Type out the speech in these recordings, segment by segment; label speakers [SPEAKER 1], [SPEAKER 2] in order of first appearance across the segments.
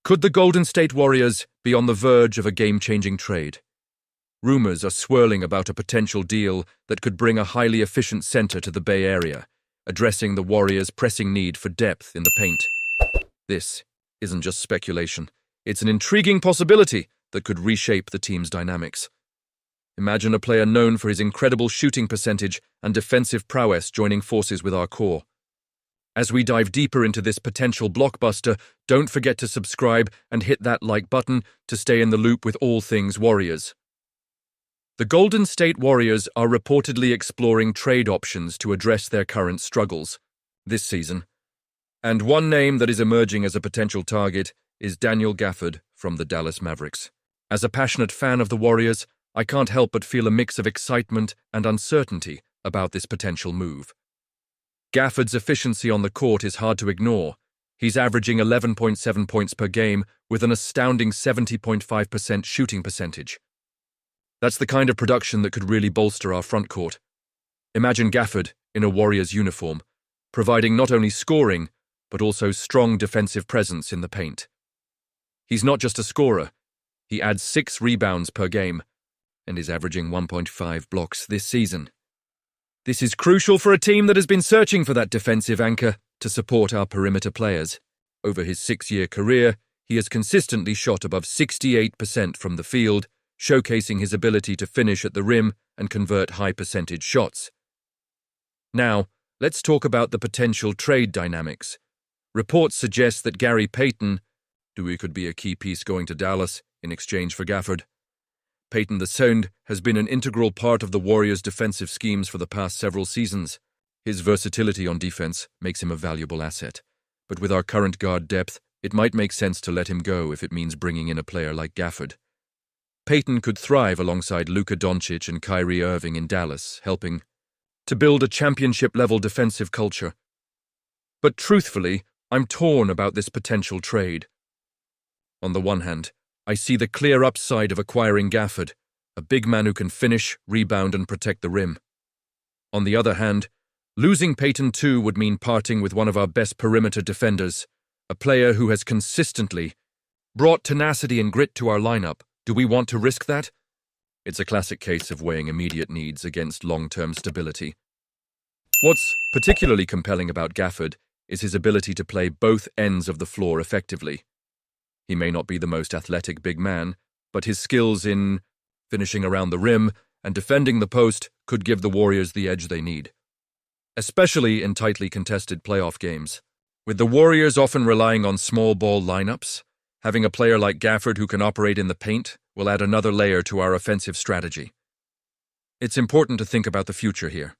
[SPEAKER 1] Could the Golden State Warriors be on the verge of a game-changing trade? Rumors are swirling about a potential deal that could bring a highly efficient center to the Bay Area, addressing the Warriors' pressing need for depth in the paint. This isn't just speculation. It's an intriguing possibility that could reshape the team's dynamics. Imagine a player known for his incredible shooting percentage and defensive prowess joining forces with our core. As we dive deeper into this potential blockbuster, don't forget to subscribe and hit that like button to stay in the loop with all things Warriors. The Golden State Warriors are reportedly exploring trade options to address their current struggles this season. And one name that is emerging as a potential target is Daniel Gafford from the Dallas Mavericks. As a passionate fan of the Warriors, I can't help but feel a mix of excitement and uncertainty about this potential move. Gafford's efficiency on the court is hard to ignore. He's averaging 11.7 points per game with an astounding 70.5% shooting percentage. That's the kind of production that could really bolster our front court. Imagine Gafford in a Warriors uniform, providing not only scoring, but also strong defensive presence in the paint. He's not just a scorer. He adds 6 rebounds per game and is averaging 1.5 blocks this season. This is crucial for a team that has been searching for that defensive anchor to support our perimeter players. Over his 6-year career, he has consistently shot above 68% from the field, showcasing his ability to finish at the rim and convert high-percentage shots. Now, let's talk about the potential trade dynamics. Reports suggest that Gary Payton could be a key piece going to Dallas in exchange for Gafford. Payton II has been an integral part of the Warriors' defensive schemes for the past several seasons. His versatility on defense makes him a valuable asset. But with our current guard depth, it might make sense to let him go if it means bringing in a player like Gafford. Payton could thrive alongside Luka Doncic and Kyrie Irving in Dallas, helping to build a championship-level defensive culture. But truthfully, I'm torn about this potential trade. On the one hand, I see the clear upside of acquiring Gafford, a big man who can finish, rebound, and protect the rim. On the other hand, losing Payton II would mean parting with one of our best perimeter defenders, a player who has consistently brought tenacity and grit to our lineup. Do we want to risk that? It's a classic case of weighing immediate needs against long-term stability. What's particularly compelling about Gafford is his ability to play both ends of the floor effectively. He may not be the most athletic big man, but his skills in finishing around the rim and defending the post could give the Warriors the edge they need, especially in tightly contested playoff games. With the Warriors often relying on small ball lineups, having a player like Gafford who can operate in the paint will add another layer to our offensive strategy. It's important to think about the future here.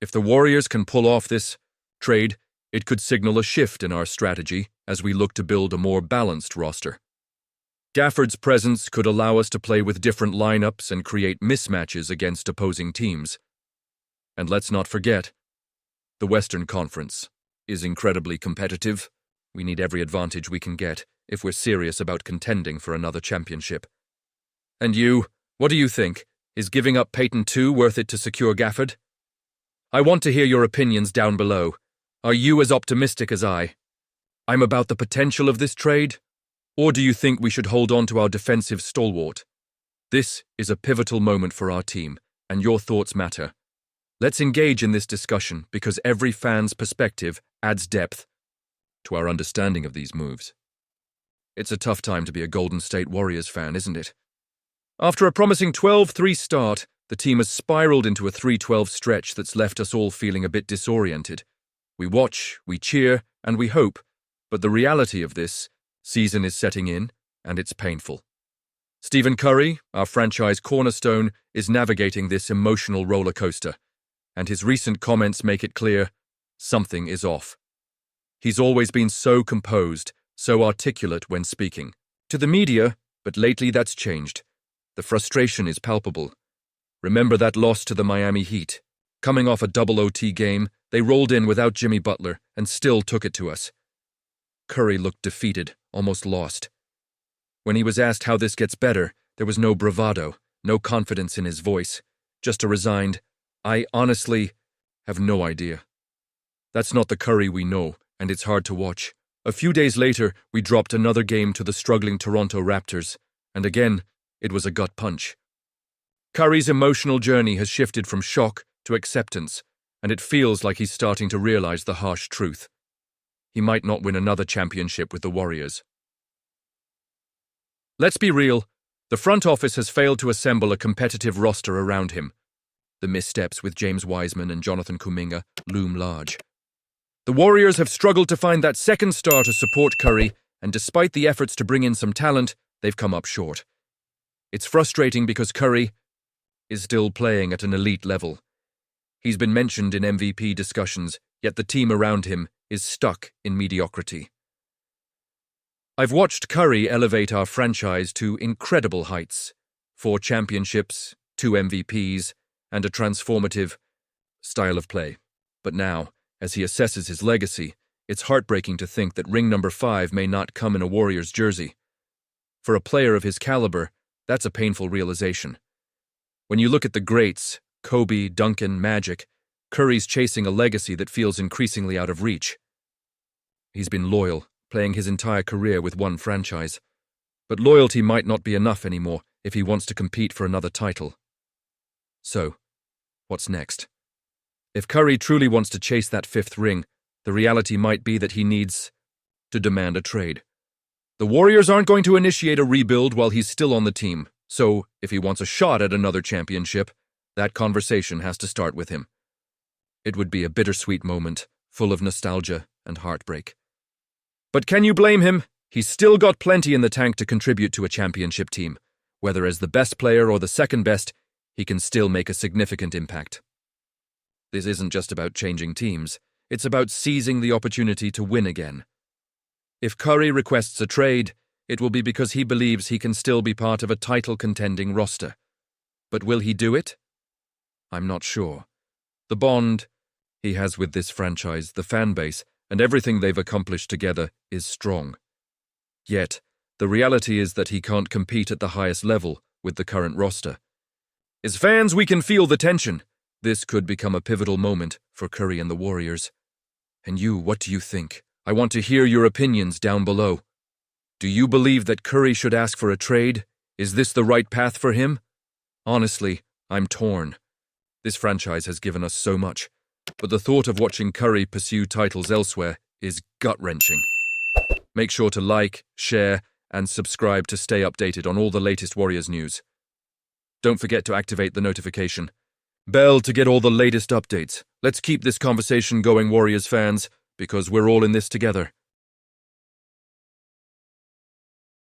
[SPEAKER 1] If the Warriors can pull off this trade, it could signal a shift in our strategy as we look to build a more balanced roster. Gafford's presence could allow us to play with different lineups and create mismatches against opposing teams. And let's not forget, the Western Conference is incredibly competitive. We need every advantage we can get if we're serious about contending for another championship. And you, what do you think? Is giving up Payton II worth it to secure Gafford? I want to hear your opinions down below. Are you as optimistic as I'm about the potential of this trade? Or do you think we should hold on to our defensive stalwart? This is a pivotal moment for our team, and your thoughts matter. Let's engage in this discussion because every fan's perspective adds depth to our understanding of these moves. It's a tough time to be a Golden State Warriors fan, isn't it? After a promising 12-3 start, the team has spiraled into a 3-12 stretch that's left us all feeling a bit disoriented. We watch, we cheer, and we hope, but the reality of this season is setting in, and it's painful. Stephen Curry, our franchise cornerstone, is navigating this emotional roller coaster, and his recent comments make it clear something is off. He's always been so composed, so articulate when speaking to the media, but lately that's changed. The frustration is palpable. Remember that loss to the Miami Heat? Coming off a double OT game, they rolled in without Jimmy Butler and still took it to us. Curry looked defeated, almost lost. When he was asked how this gets better, there was no bravado, no confidence in his voice, just a resigned, "I honestly have no idea." That's not the Curry we know, and it's hard to watch. A few days later, we dropped another game to the struggling Toronto Raptors, and again, it was a gut punch. Curry's emotional journey has shifted from shock to acceptance, and it feels like he's starting to realize the harsh truth. He might not win another championship with the Warriors. Let's be real, the front office has failed to assemble a competitive roster around him. The missteps with James Wiseman and Jonathan Kuminga loom large. The Warriors have struggled to find that second star to support Curry, and despite the efforts to bring in some talent, they've come up short. It's frustrating because Curry is still playing at an elite level. He's been mentioned in MVP discussions, yet the team around him is stuck in mediocrity. I've watched Curry elevate our franchise to incredible heights. 4 championships, 2 MVPs, and a transformative style of play. But now, as he assesses his legacy, it's heartbreaking to think that ring number 5 may not come in a Warriors jersey. For a player of his caliber, that's a painful realization. When you look at the greats, Kobe, Duncan, Magic, Curry's chasing a legacy that feels increasingly out of reach. He's been loyal, playing his entire career with one franchise. But loyalty might not be enough anymore if he wants to compete for another title. So, what's next? If Curry truly wants to chase that 5th ring, the reality might be that he needs to demand a trade. The Warriors aren't going to initiate a rebuild while he's still on the team, so if he wants a shot at another championship, that conversation has to start with him. It would be a bittersweet moment, full of nostalgia and heartbreak. But can you blame him? He's still got plenty in the tank to contribute to a championship team. Whether as the best player or the second best, he can still make a significant impact. This isn't just about changing teams, it's about seizing the opportunity to win again. If Curry requests a trade, it will be because he believes he can still be part of a title-contending roster. But will he do it? I'm not sure. The bond he has with this franchise, the fan base, and everything they've accomplished together is strong. Yet, the reality is that he can't compete at the highest level with the current roster. As fans, we can feel the tension. This could become a pivotal moment for Curry and the Warriors. And you, what do you think? I want to hear your opinions down below. Do you believe that Curry should ask for a trade? Is this the right path for him? Honestly, I'm torn. This franchise has given us so much, but the thought of watching Curry pursue titles elsewhere is gut-wrenching. Make sure to like, share, and subscribe to stay updated on all the latest Warriors news. Don't forget to activate the notification bell to get all the latest updates. Let's keep this conversation going, Warriors fans, because we're all in this together.